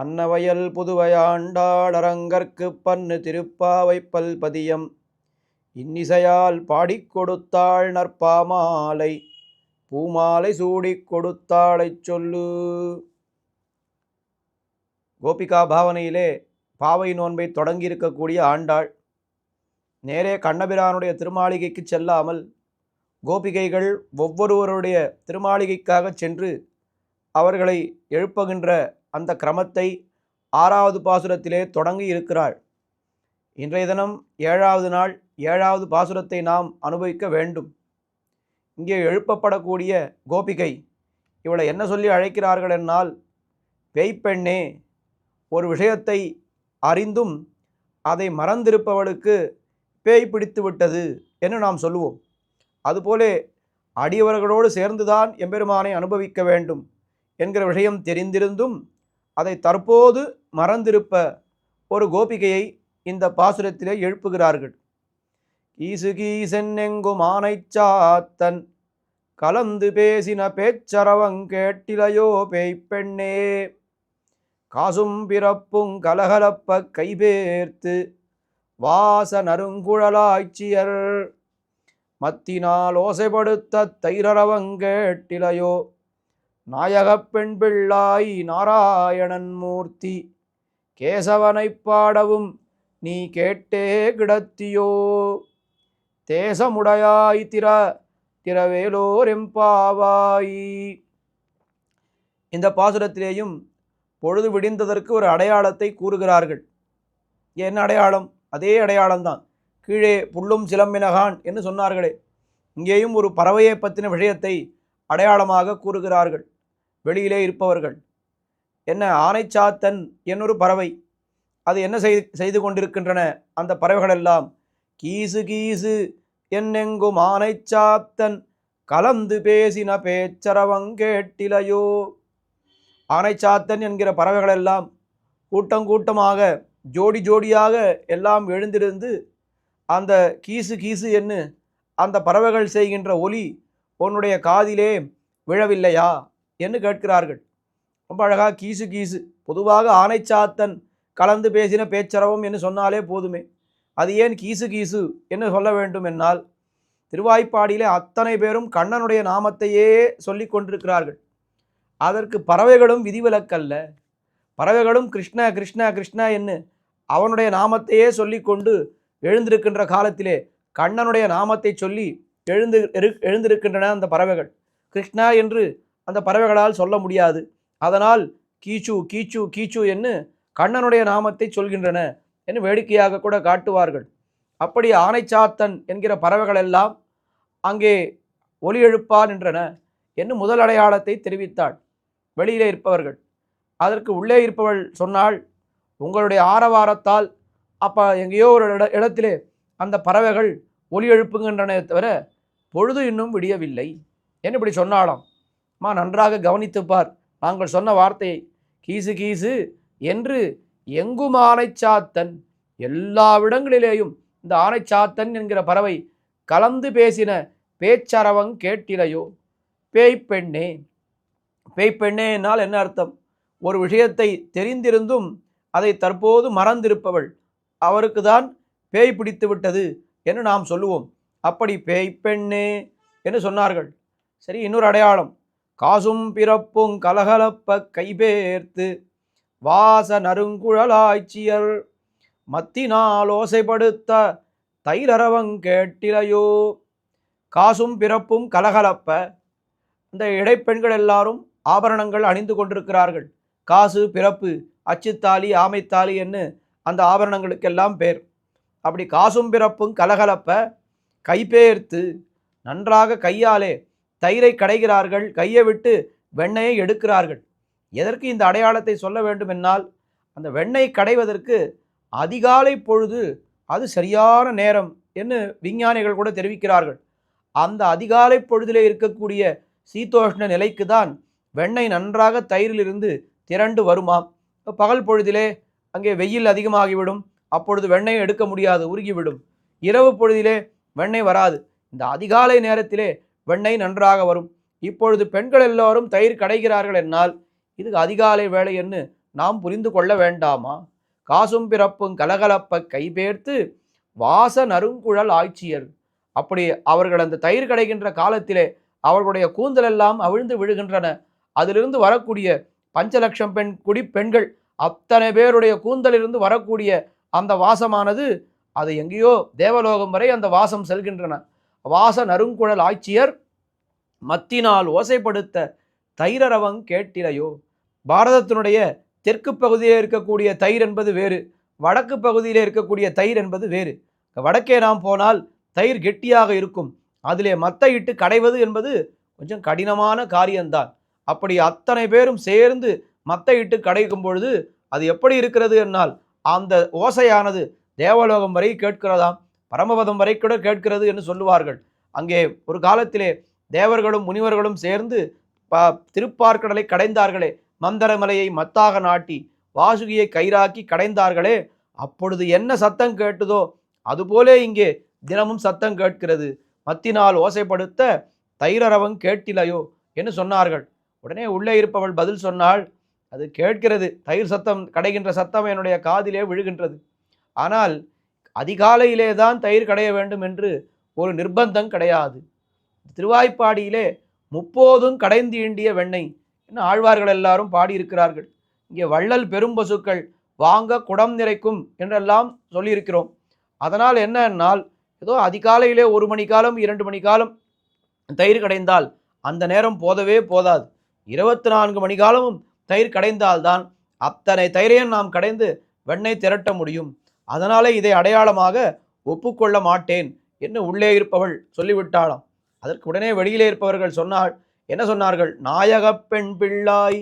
அன்னவயல் புதுவையாண்டாள் அரங்கற்குப் பன்னு திருப்பாவைப்பல் பதியம் இன்னிசையால் பாடிக் கொடுத்தாள் நற்பாமாலை பூமாலை சூடிக் கொடுத்தாளைச் சொல்லு. கோபிகா பாவனையிலே பாவை நோன்பை தொடங்கியிருக்கக்கூடிய ஆண்டாள் நேரே கண்ணபிரானுடைய திருமாளிகைக்கு செல்லாமல் கோபிகைகள் ஒவ்வொருவருடைய திருமாளிகைக்காக சென்று அவர்களை எழுப்புகின்ற அந்த கிரமத்தை 6வது பாசுரத்திலே தொடங்கி இருக்கிறாள். இன்றைய தினம் 7வது நாள் 7வது பாசுரத்தை நாம் அனுபவிக்க வேண்டும். இங்கே எழுப்பப்படக்கூடிய கோபிகை இவளை என்ன சொல்லி அழைக்கிறார்கள் என்னால், பேய்ப்பெண்ணே, ஒரு விஷயத்தை அறிந்தும் அதை மறந்திருப்பவளுக்கு பேய் பிடித்து விட்டது என்று நாம் சொல்லுவோம். அதுபோலே அடியவர்களோடு சேர்ந்துதான் எம்பெருமானை அனுபவிக்க வேண்டும் என்கிற விஷயம் தெரிந்திருந்தும் அதை தற்போது மறந்திருப்ப ஒரு கோபிகையை இந்த பாசுரத்திலே எழுப்புகிறார்கள். கீசு கீசென்னெங்கும் ஆனைச்சாத்தன் கலந்து பேசின பேச்சரவங்கேட்டிலையோ பேய்ப்பெண்ணே, காசும் பிறப்பும் கலகலப்ப கைபேர்த்து வாச நறுங்குழலாய்ச்சியர் மத்தினால் ஓசைப்படுத்த தைரரவங்கேட்டிலையோ நாயகப் பெண் பிள்ளாய் நாராயணன் மூர்த்தி, கேசவனைப் பாடவும் நீ கேட்டே கிடத்தியோ, தேசமுடையாய் திரவேலோரெம்பாவாய். இந்த பாசுரத்திலேயும் பொழுது விடிந்ததற்கு ஒரு அடையாளத்தை கூறுகிறார்கள். என்ன அடையாளம்? அதே அடையாளம்தான். கீழே புல்லும் சிலம்பினகான் என்று சொன்னார்களே, இங்கேயும் ஒரு பறவையை பற்றின விஷயத்தை அடையாளமாக கூறுகிறார்கள். வெளியிலே இருப்பவர்கள் என்ன, ஆனைச்சாத்தன் என்னொரு பறவை, அது என்ன செய்து கொண்டிருக்கின்றன? அந்த பறவைகளெல்லாம் கீசு கீசு என்னெங்கும் ஆனைச்சாத்தன் கலந்து பேசின பேச்சரவங்கேட்டிலையோ. ஆனைச்சாத்தன் என்கிற பறவைகளெல்லாம் கூட்டமாக ஜோடி ஜோடியாக எல்லாம் எழுந்திருந்து அந்த கீசு கீசு என்று அந்த பறவைகள் செய்கின்ற ஒலி உன்னுடைய காதிலே விழவில்லையா என்று கேட்கிறார்கள். ரொம்ப அழகாக கீசு கீசு. பொதுவாக ஆனைச்சாத்தன் கலந்து பேசின பேச்சரவம் என்று சொன்னாலே போதுமே, அது ஏன் கீசு கீசு என்று சொல்ல வேண்டும் என்னால், திருவாய்ப்பாடியிலே அத்தனை பேரும் கண்ணனுடைய நாமத்தையே சொல்லி கொண்டிருக்கிறார்கள். அதற்கு பறவைகளும் விதிவிலக்கல்ல. பறவைகளும் கிருஷ்ண கிருஷ்ண கிருஷ்ண என்று அவனுடைய நாமத்தையே சொல்லி கொண்டு எழுந்திருக்கின்ற காலத்திலே கண்ணனுடைய நாமத்தை சொல்லி எழுந்திருக்கின்றன அந்த பறவைகள். கிருஷ்ணா என்று அந்த பறவைகளால் சொல்ல முடியாது. அதனால் கீச்சு கீச்சு கீச்சு என்று கண்ணனுடைய நாமத்தை சொல்கின்றன என்று வேடிக்கையாக கூட காட்டுவார்கள். அப்படி ஆனைச்சாத்தன் என்கிற பறவைகள் எல்லாம் அங்கே ஒலி எழுப்பா நின்றன என்று முதல் அடையாளத்தை தெரிவித்தாள். வெளியிலே இருப்பவர்கள். அதற்கு உள்ளே இருப்பவள் சொன்னாள், உங்களுடைய ஆரவாரத்தால் அப்போ எங்கேயோ ஒரு இடத்திலே அந்த பறவைகள் ஒலி எழுப்புகின்றன தவிர பொழுது இன்னும் விடியவில்லை என்று இப்படி சொன்னாலாம். அம்மா நன்றாக கவனித்துப்பார், நாங்கள் சொன்ன வார்த்தையை. கீசு கீசு என்று எங்கும் ஆனைச்சாத்தன், எல்லாவிடங்களிலேயும் இந்த ஆனைச்சாத்தன் என்கிற பறவை கலந்து பேசின பேச்சரவங் கேட்டிலையோ. பேய்ப்பெண்ணே, பேய்ப்பெண்ணே என்னால் என்ன அர்த்தம்? ஒரு விஷயத்தை தெரிந்திருந்தும் அதை தற்போது மறந்திருப்பவள், அவருக்கு தான் பேய் பிடித்து விட்டது என்று நாம் சொல்லுவோம். அப்படி பேய்ப்பெண்ணே என்று சொன்னார்கள். சரி, இன்னொரு அடையாளம். காசும் பிறப்பும் கலகலப்ப கைபேர்த்து வாச நறுங்குழலாய்ச்சியர் மத்தினால் ஓசைப்படுத்த தைரவங் கேட்டிலையோ. காசும் பிறப்பும் கலகலப்ப, இந்த இடைப்பெண்கள் எல்லாரும் ஆபரணங்கள் அணிந்து கொண்டிருக்கிறார்கள். காசு, பிறப்பு, அச்சுத்தாலி, ஆமைத்தாலி என்று அந்த ஆபரணங்களுக்கெல்லாம் பேர். அப்படி காசும் பிறப்பும் கலகலப்ப கைபேர்த்து, நன்றாக கையாலே தயிரை கடைகிறார்கள், கையை விட்டு வெண்ணெயை எடுக்கிறார்கள். எதற்கு இந்த அடையாளத்தை சொல்ல வேண்டும் என்னால், அந்த வெண்ணெய் கடைவதற்கு அதிகாலை பொழுது அது சரியான நேரம் என்று விஞ்ஞானிகள் கூட தெரிவிக்கிறார்கள். அந்த அதிகாலை பொழுதிலே இருக்கக்கூடிய சீதோஷ்ண நிலைக்கு தான் வெண்ணெய் நன்றாக தயிரிலிருந்து திரண்டு வருமாம். பகல் பொழுதிலே அங்கே வெயில் அதிகமாகிவிடும், அப்பொழுது வெண்ணெய் எடுக்க முடியாது, உருகிவிடும். இரவு பொழுதிலே வெண்ணெய் வராது, இந்த அதிகாலை நேரத்திலே வெண்ணெய் நன்றாக வரும். இப்பொழுது பெண்கள் எல்லோரும் தயிர் கடைகிறார்கள் என்னால் இது அதிகாலை வேலை என்று நாம் புரிந்து கொள்ள வேண்டாமா? காசும் பிறப்பும் கலகலப்ப கைபேர்த்து வாச நறுங்குழல் ஆய்ச்சியர். அப்படி அவர்கள் அந்த தயிர் கடைகின்ற காலத்திலே அவர்களுடைய கூந்தலெல்லாம் அவிழ்ந்து விழுகின்றன. அதிலிருந்து வரக்கூடிய பஞ்சலட்சம் பெண்கள் அத்தனை பேருடைய கூந்தலிலிருந்து வரக்கூடிய அந்த வாசமானது அது எங்கேயோ தேவலோகம் வரை அந்த வாசம் செல்கின்றன. வாச நறுங்குழல் ஆய்ச்சியர் மத்தினால் ஓசைப்படுத்த தைரவங் கேட்டிலையோ. பாரதத்தினுடைய தெற்கு பகுதியிலே இருக்கக்கூடிய தயிர் என்பது வேறு, வடக்கு பகுதியிலே இருக்கக்கூடிய தயிர் என்பது வேறு. வடக்கே நாம் போனால் தயிர் கெட்டியாக இருக்கும், அதிலே மத்தை இட்டு கடைவது என்பது கொஞ்சம் கடினமான காரியம்தான். அப்படி அத்தனை பேரும் சேர்ந்து மத்தை இட்டு கடைக்கும் பொழுது அது எப்படி இருக்கிறது என்னால் அந்த ஓசையானது தேவலோகம் வரை கேட்கிறதாம், பரமபதம் வரை கூட கேட்கிறது என்று சொல்லுவார்கள். அங்கே ஒரு காலத்திலே தேவர்களும் முனிவர்களும் சேர்ந்து திருப்பார்கடலை கடைந்தார்களே, மந்தரமலையை மத்தாக நாட்டி வாசுகியை கயிறாக்கி கடைந்தார்களே, அப்பொழுது என்ன சத்தம் கேட்டதோ அதுபோலே இங்கே தினமும் சத்தம் கேட்கிறது. மத்தினால் ஓசைப்படுத்த தைரவங் கேட்டிலையோ என்று சொன்னார்கள். உடனே உள்ளே இருப்பவள் பதில் சொன்னாள், அது கேட்கிறது, தயிர் சத்தம் கடைகின்ற சத்தம் என்னுடைய காதிலே விழுகின்றது. ஆனால் அதிகாலையிலே தான் தயிர் கடைய வேண்டும் என்று ஒரு நிர்பந்தம் கிடையாது. திருவாய்ப்பாடியிலே 30 கடைந்து ஈண்டிய வெண்ணெய் என்ன ஆழ்வார்கள் எல்லாரும் பாடியிருக்கிறார்கள். இங்கே வள்ளல் பெரும்பசுக்கள் வாங்க குடம் நிறைக்கும் என்றெல்லாம் சொல்லியிருக்கிறோம். அதனால் என்னன்னால், ஏதோ அதிகாலையிலே 1 மணி காலம் 2 மணி காலம் தயிர் கடைந்தால் அந்த நேரம் போதவே போதாது. 24 மணி காலமும் தயிர் கடைந்தால்தான் அத்தனை தயிரையும் நாம் கடைந்து வெண்ணெய் திரட்ட முடியும். அதனாலே இதை அடையாளமாக ஒப்புக்கொள்ள மாட்டேன் என்று உள்ளே இருப்பவள் சொல்லிவிட்டாளாம். அதற்கு உடனே வெளியிலே இருப்பவர்கள் என்ன சொன்னார்கள்? நாயக பெண் பிள்ளாய்,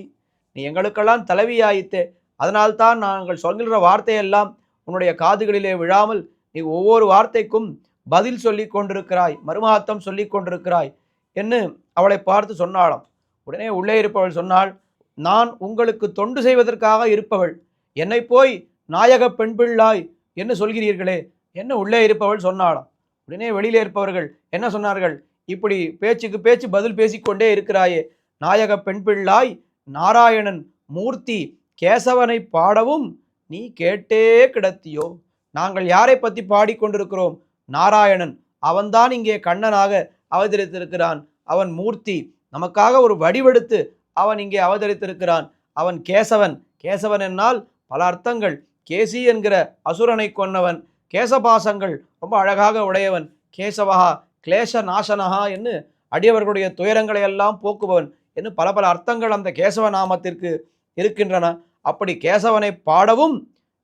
நீ எங்களுக்கெல்லாம் தலைவியாயித்தே, அதனால்தான் நாங்கள் சொல்கின்ற வார்த்தையெல்லாம் உன்னுடைய காதுகளிலே விழாமல் நீ ஒவ்வொரு வார்த்தைக்கும் பதில் சொல்லி கொண்டிருக்கிறாய், மறுமாத்தம் சொல்லி கொண்டிருக்கிறாய் என்று அவளை பார்த்து சொன்னாளாம். உடனே உள்ளே இருப்பவள் சொன்னாள், நான் உங்களுக்கு தொண்டு செய்வதற்காக இருப்பவள், என்னை போய் நாயக பெண் பிள்ளாய் என்று சொல்கிறீர்களே என்ன உள்ளே இருப்பவள் சொன்னாளாம். உடனே வெளியிலே இருப்பவர்கள் என்ன சொன்னார்கள்? இப்படி பேச்சுக்கு பேச்சு பதில் பேசிக்கொண்டே இருக்கிறாயே, நாயக பெண் பிள்ளாய், நாராயணன் மூர்த்தி கேசவனை பாடவும் நீ கேட்டே கிடத்தியோ. நாங்கள் யாரை பற்றி பாடிக்கொண்டிருக்கிறோம்? நாராயணன், அவன்தான் இங்கே கண்ணனாக அவதரித்திருக்கிறான். அவன் மூர்த்தி, நமக்காக ஒரு வடிவெடுத்து அவன் இங்கே அவதரித்திருக்கிறான். அவன் கேசவன், கேசவன் என்னால் பல அர்த்தங்கள். கேசி என்கிற அசுரனை கொன்னவன், கேசபாசங்கள் ரொம்ப அழகாக உடையவன், கேசவஹா கிளேச நாசனஹா என்று அடியவர்களுடைய துயரங்களை எல்லாம் போக்குபவன் என்று பல பல அர்த்தங்கள் அந்த கேசவ நாமத்திற்கு இருக்கின்றன. அப்படி கேசவனை பாடவும்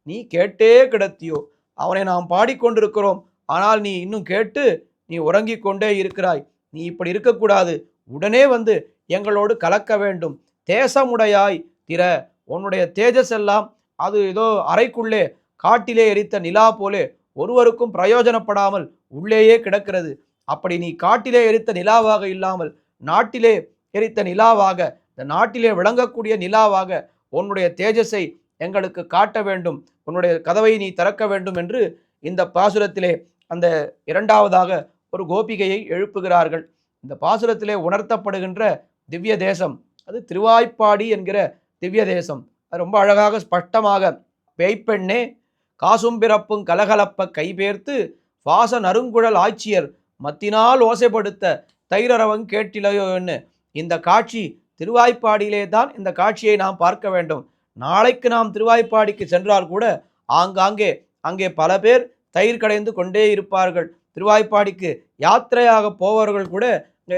நீ கேட்டே கிடத்தியோ. அவனை நாம் பாடிக்கொண்டிருக்கிறோம், ஆனால் நீ இன்னும் கேட்டு நீ உறங்கிக் கொண்டே இருக்கிறாய். நீ இப்படி இருக்கக்கூடாது, உடனே வந்து எங்களோடு கலக்க வேண்டும். தேசமுடையாய் திற, உன்னுடைய தேஜஸ் எல்லாம் அது ஏதோ அறைக்குள்ளே காட்டிலே எரித்த நிலா போலே ஒருவருக்கும் பிரயோஜனப்படாமல் உள்ளேயே கிடக்கிறது. அப்படி நீ காட்டிலே எரித்த நிலாவாக இல்லாமல் நாட்டிலே எரித்த நிலாவாக, இந்த நாட்டிலே விளங்கக்கூடிய நிலாவாக உன்னுடைய தேஜஸை எங்களுக்கு காட்ட வேண்டும், உன்னுடைய கதவை நீ திறக்க வேண்டும் என்று இந்த பாசுரத்திலே அந்த இரண்டாவதாக ஒரு கோபிகையை எழுப்புகிறார்கள். இந்த பாசுரத்திலே உணர்த்தப்படுகின்ற திவ்ய தேசம் அது திருவாய்ப்பாடி என்கிற திவ்ய தேசம். அது ரொம்ப அழகாக ஸ்பஷ்டமாக, பேய்ப்பெண்ணே காசும் பிறப்பும் கலகலப்ப கைபேர்த்து வாச நறுங்குழல் ஆட்சியர் மத்தினால் ஓசைப்படுத்த தைரரவங் கேட்டிலையோன்னு இந்த காட்சி திருவாய்ப்பாடியிலே தான் இந்த காட்சியை நாம் பார்க்க வேண்டும். நாளைக்கு நாம் திருவாய்ப்பாடிக்கு சென்றால் கூட ஆங்காங்கே அங்கே பல பேர் தயிர் கடைந்து கொண்டே இருப்பார்கள். திருவாய்ப்பாடிக்கு யாத்திரையாக போவர்கள் கூட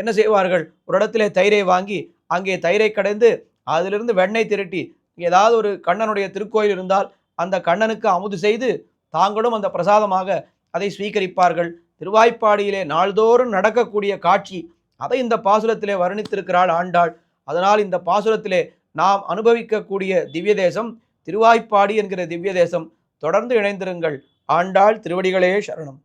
என்ன செய்வார்கள், ஒரு இடத்திலே தயிரை வாங்கி அங்கே தயிரை கடைந்து அதிலிருந்து வெண்ணெய் திரட்டி ஏதாவது ஒரு கண்ணனுடைய திருக்கோயில் இருந்தால் அந்த கண்ணனுக்கு அமுது செய்து தாங்களும் அந்த பிரசாதமாக அதை ஸ்வீகரிப்பார்கள். திருவாய்ப்பாடியிலே நாள்தோறும் நடக்கக்கூடிய காட்சி அதை இந்த பாசுரத்திலே வர்ணித்திருக்கிறாள் ஆண்டாள். அதனால் இந்த பாசுரத்திலே நாம் அனுபவிக்கக்கூடிய திவ்ய தேசம் திருவாய்ப்பாடி என்கிற திவ்ய தேசம். தொடர்ந்து இணைந்திருங்கள். ஆண்டாள் திருவடிகளே சரணம்.